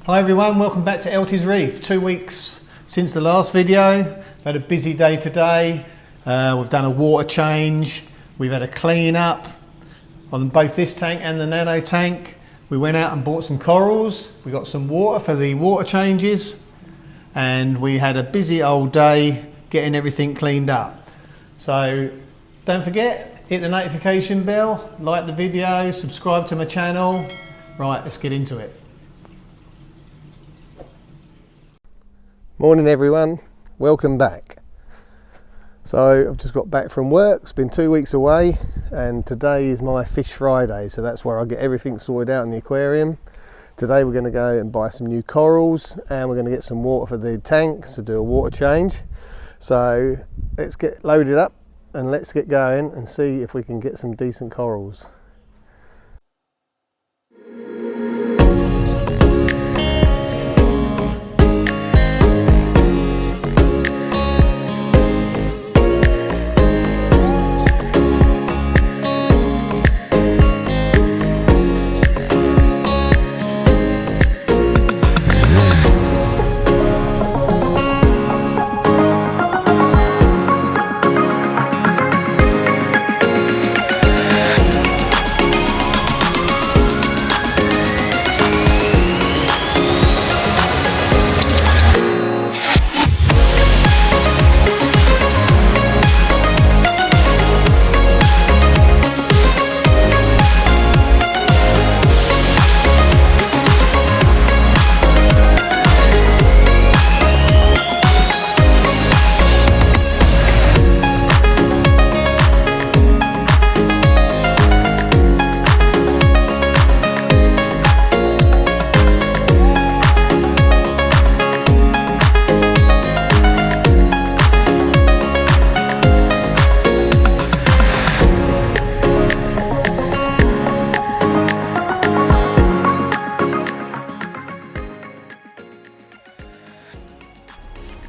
Hi everyone, welcome back to Eltie's Reef. 2 weeks since the last video. We've had a busy day today. We've done a water change. We've had a clean up on both this tank and the nano tank. We went out and bought some corals. We got some water for the water changes. And we had a busy old day getting everything cleaned up. So don't forget, hit the notification bell, like the video, subscribe to my channel. Right, let's get into it. Morning everyone, welcome back. So I've just got back from work, it's been 2 weeks away, and today is my Fish Friday, so that's where I get everything sorted out in the aquarium. Today we're going to go and buy some new corals, and we're going to get some water for the tanks to do a water change. So let's get loaded up and let's get going and see if we can get some decent corals.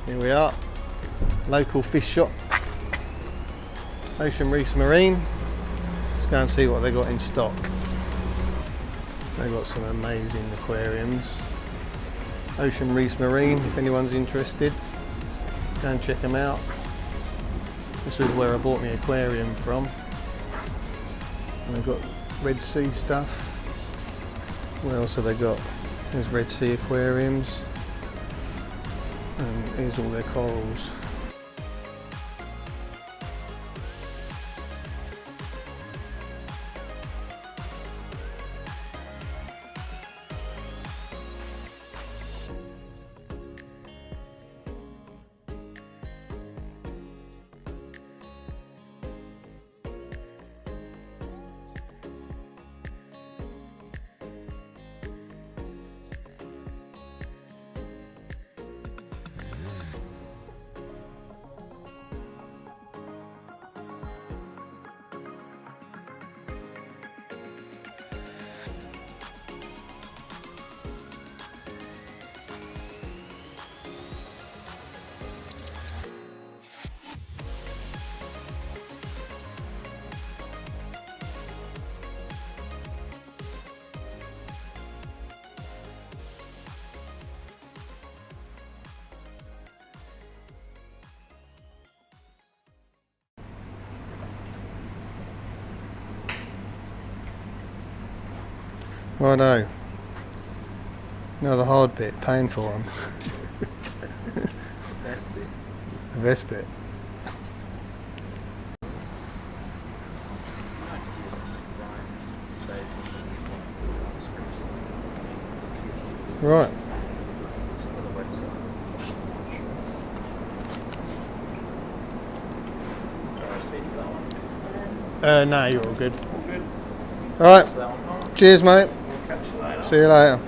Here we are, local fish shop, Reef Marine. Let's go and see what they got in stock. They've got some amazing aquariums. Reef Marine, if anyone's interested, go and check them out. This was where I bought my aquarium from. And they've got Red Sea stuff. What else have they got? There's Red Sea aquariums. And here's all their corals. Righto, now the hard bit, paying for them. Best bit. The best bit. Right. No, you're all good. Alright, cheers mate. See you later.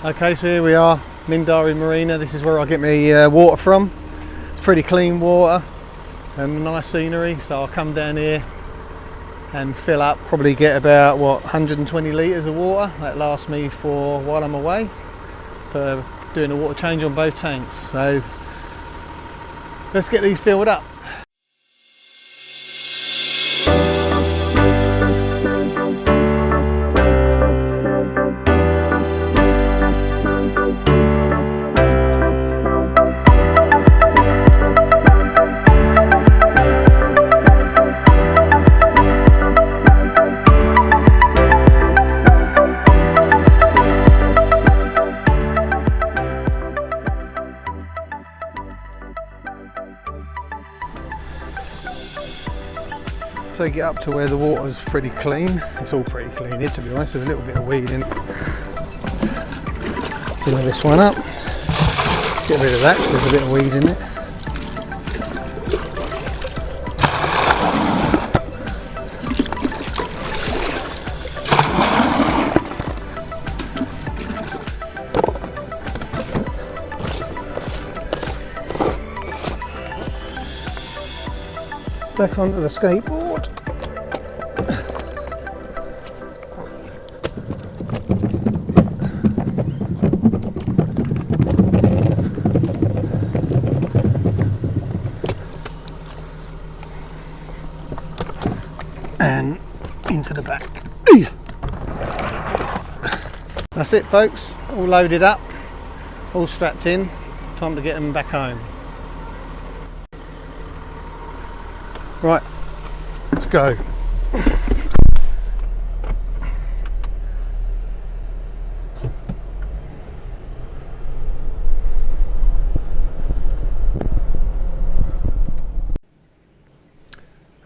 Okay, so here we are, Mindari Marina. This is where I get my water from. It's pretty clean water and nice scenery, so I'll come down here and fill up, probably get about, what, 120 litres of water. That lasts me for while I'm away for doing a water change on both tanks. So let's get these filled up. take it up to where the water's pretty clean. It's all pretty clean here, to be honest. There's a little bit of weed in it. Fill this one up. Get rid of that because there's a bit of weed in it. Back onto the skateboard. And into the back. That's it, folks. All loaded up, all strapped in. Time to get them back home. Right, let's go.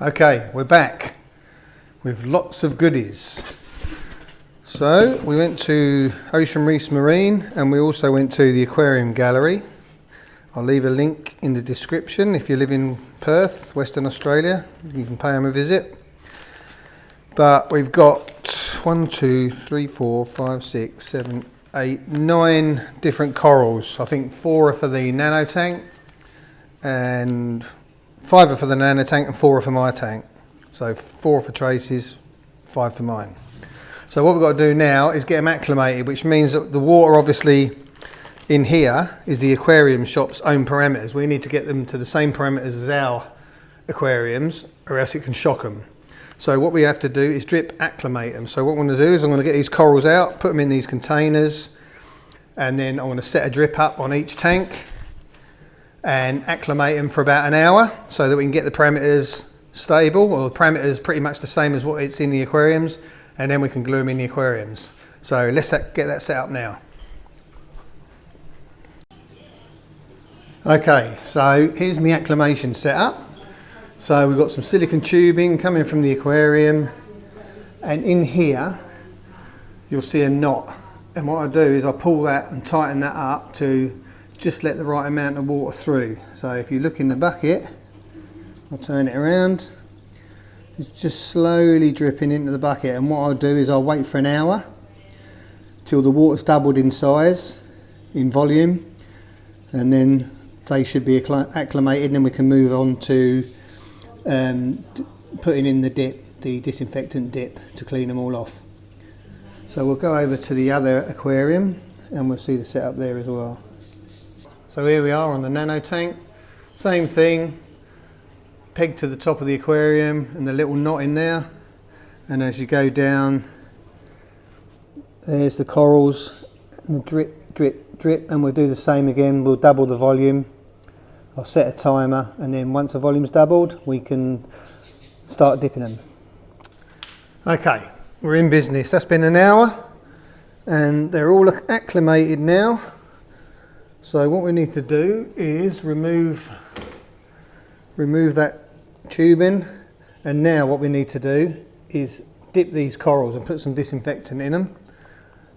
Okay, we're back with lots of goodies. So we went to Ocean Reefs Marine and we also went to the Aquarium Gallery. I'll leave a link in the description. If you live in Perth, Western Australia, you can pay them a visit. But we've got 1, 2, 3, 4, 5, 6, 7, 8, 9 different corals. I think 4 are for the nano tank and 5 are for the nano tank and 4 are for my tank. So 4 are for Tracy's, 5 for mine. So what we've got to do now is get them acclimated, which means that the water obviously in here is the aquarium shop's own parameters. We need to get them to the same parameters as our aquariums or else it can shock them. So what we have to do is drip acclimate them. So what I'm going to do is I'm going to get these corals out, put them in these containers, and then I'm going to set a drip up on each tank and acclimate them for about an hour so that we can get the parameters stable, or the parameters pretty much the same as what it's in the aquariums, and then we can glue them in the aquariums. So let's get that set up now. Okay, so here's my acclimation setup. So we've got some silicone tubing coming from the aquarium, and in here you'll see a knot, and what I do is I pull that and tighten that up to just let the right amount of water through. So if you look in the bucket, I'll turn it around, it's just slowly dripping into the bucket, and what I'll do is I'll wait for an hour till the water's doubled in size, in volume, and then they should be acclimated, and then we can move on to putting in the dip, the disinfectant dip, to clean them all off. So we'll go over to the other aquarium and we'll see the setup there as well. So here we are on the nano tank, same thing, pegged to the top of the aquarium and the little knot in there, and as you go down there's the corals and the drip, drip, drip, and we'll do the same again. We'll double the volume. I'll set a timer, and then once the volume's doubled we can start dipping them. Okay, we're in business. That's been an hour and they're all acclimated now. So what we need to do is remove that tubing, and now what we need to do is dip these corals and put some disinfectant in them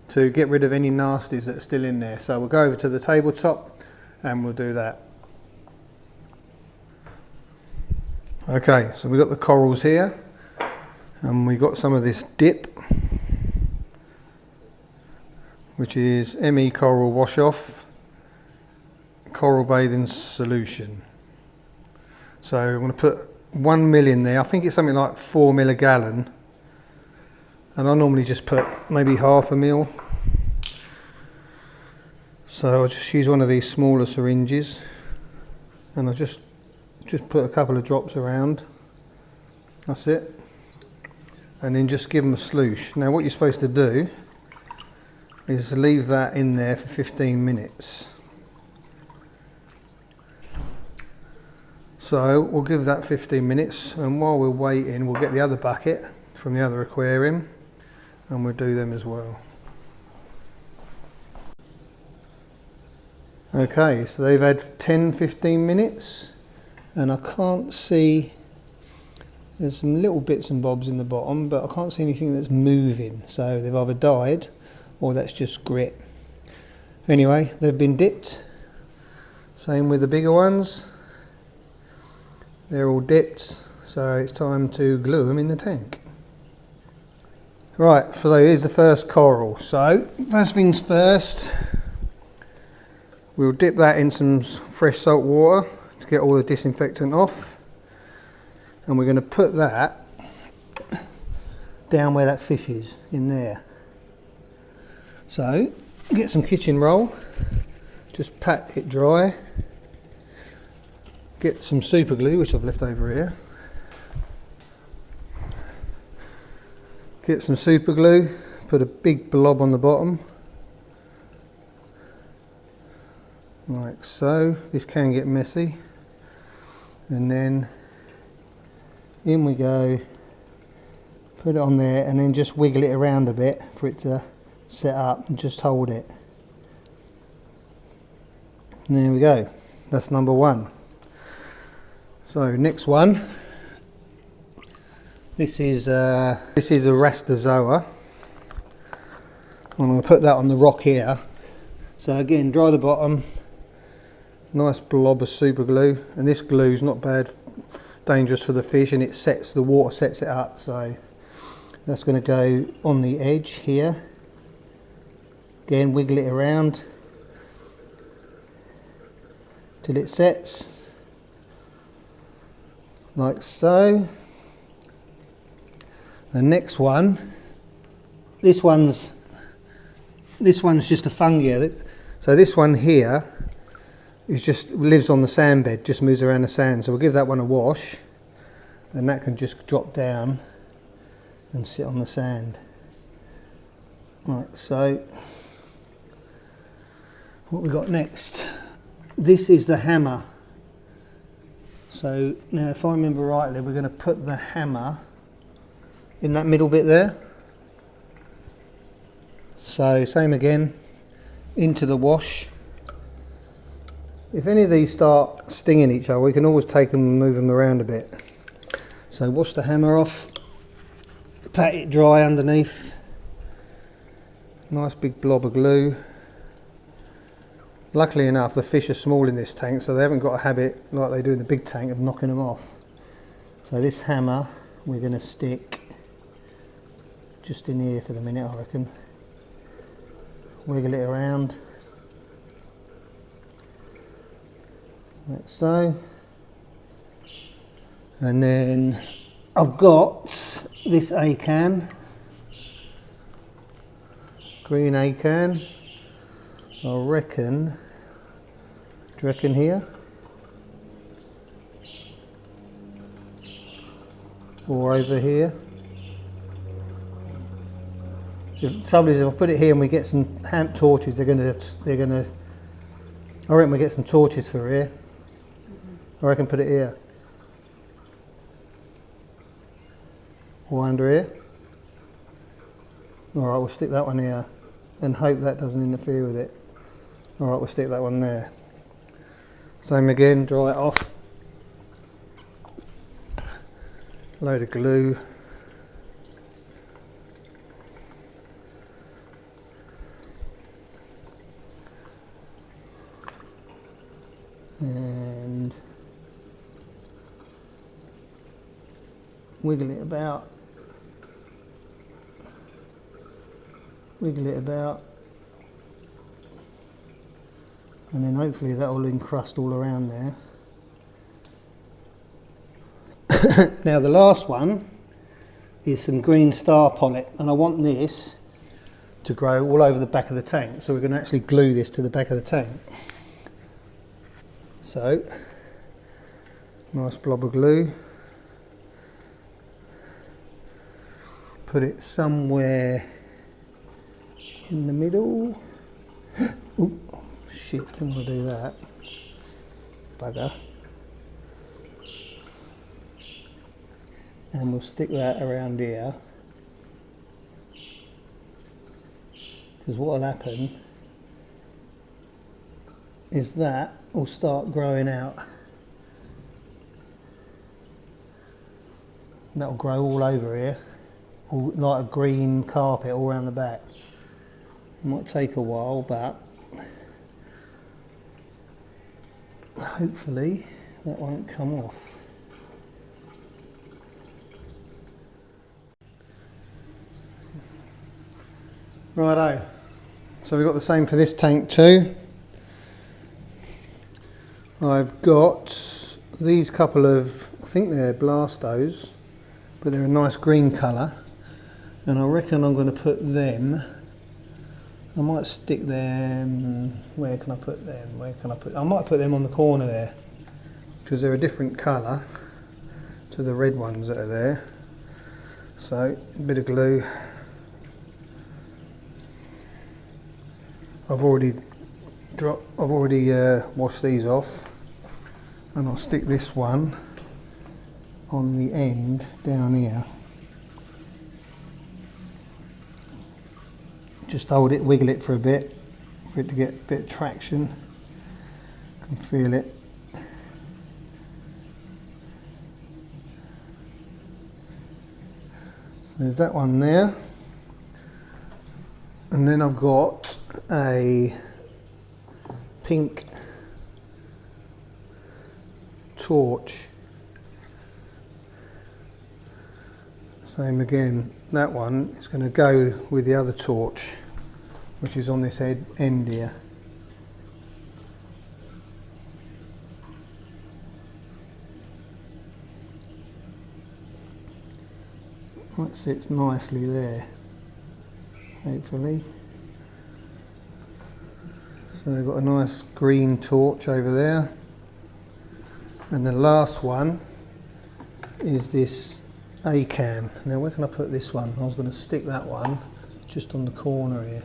to get rid of any nasties that are still in there. So we'll go over to the tabletop and we'll do that. Okay, so we've got the corals here and we've got some of this dip, which is ME coral wash off coral bathing solution. So I'm going to put 1 ml in there. I think it's something like 4 ml a gallon, and I normally just put maybe half a ml. So I'll just use one of these smaller syringes and I'll just put a couple of drops around. That's it. And then just give them a sloosh. Now what you're supposed to do is leave that in there for 15 minutes. So we'll give that 15 minutes, and while we're waiting we'll get the other bucket from the other aquarium and we'll do them as well. Okay, so they've had 10-15 minutes and I can't see There's some little bits and bobs in the bottom, but I can't see anything that's moving. So they've either died or that's just grit. Anyway, they've been dipped. Same with the bigger ones. They're all dipped, so it's time to glue them in the tank. Right, so here's the first coral. So first things first, we'll dip that in some fresh salt water to get all the disinfectant off. And we're going to put that down where that fish is, in there. So, get some kitchen roll, just pat it dry, get some super glue, which I've left over here. Get some super glue, put a big blob on the bottom, like so. This can get messy. And then in we go, put it on there and then just wiggle it around a bit for it to set up and just hold it. And there we go, that's number one. So next one, this is a rastazoa. I'm going to put that on the rock here. So again, dry the bottom, nice blob of super glue, and this glue is not bad, dangerous for the fish, and it sets, the water sets it up. So that's going to go on the edge here. Again, wiggle it around till it sets, like so. The next one, this one's just a fungi. So this one here is just lives on the sand bed, just moves around the sand. So we'll give that one a wash, and that can just drop down and sit on the sand, like so. What we got next? This is the hammer. So now, if I remember rightly, we're going to put the hammer in that middle bit there. So same again, into the wash. If any of these start stinging each other, we can always take them and move them around a bit. So wash the hammer off, pat it dry underneath. Nice big blob of glue. Luckily enough, the fish are small in this tank, so they haven't got a habit like they do in the big tank of knocking them off. So this hammer we're going to stick just in here for the minute, I reckon. Wiggle it around, like so. And then I've got this acan, green acan. I reckon, do you reckon here? Or over here? The trouble is, if I put it here and we get some torches, they're gonna. I reckon we get some torches for here. I reckon put it here. Or under here. All right, we'll stick that one here, and hope that doesn't interfere with it. All right, we'll stick that one there. Same again, dry it off. Load of glue. And wiggle it about. Wiggle it about. And then hopefully that will encrust all around there. Now the last one is some green star pollet, and I want this to grow all over the back of the tank, so we're going to actually glue this to the back of the tank. So, nice blob of glue. Put it somewhere in the middle. Ooh. Shit, didn't want to do that. Bugger. And we'll stick that around here. Because what will happen is that will start growing out. And that'll grow all over here, all, like a green carpet all around the back. It might take a while, but hopefully that won't come off. Righto, so we've got the same for this tank too. I've got these couple of, I think they're Blastos, but they're a nice green colour, and I reckon I'm going to put them, I might stick them, where can I put them, I might put them on the corner there, because they're a different colour to the red ones that are there. So, a bit of glue. I've already washed these off, and I'll stick this one on the end down here. Just hold it, wiggle it for a bit, for it to get a bit of traction. I can feel it. So there's that one there. And then I've got a pink torch. Same again, that one is going to go with the other torch, which is on this end here. That sits nicely there, hopefully. So I've got a nice green torch over there. And the last one is this A-can. Now where can I put this one? I was going to stick that one just on the corner here.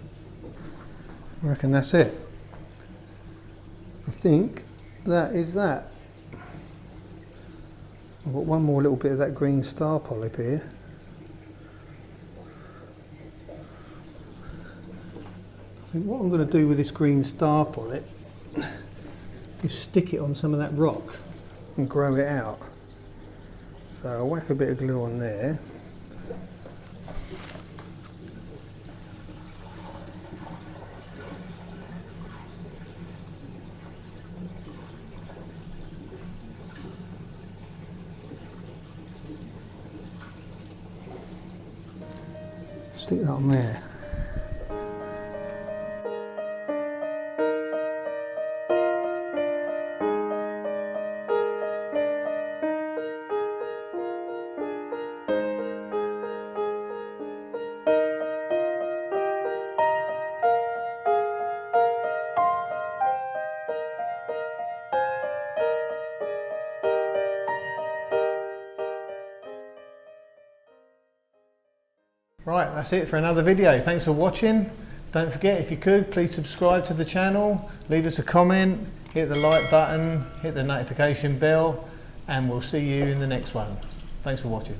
I reckon that's it. I think that is that. I've got one more little bit of that green star polyp here. I think what I'm going to do with this green star polyp is stick it on some of that rock and grow it out. So I'll whack a bit of glue on there. Stick that on there. Right, that's it for another video. Thanks for watching. Don't forget, if you could, please subscribe to the channel, leave us a comment, hit the like button, hit the notification bell, and we'll see you in the next one. Thanks for watching.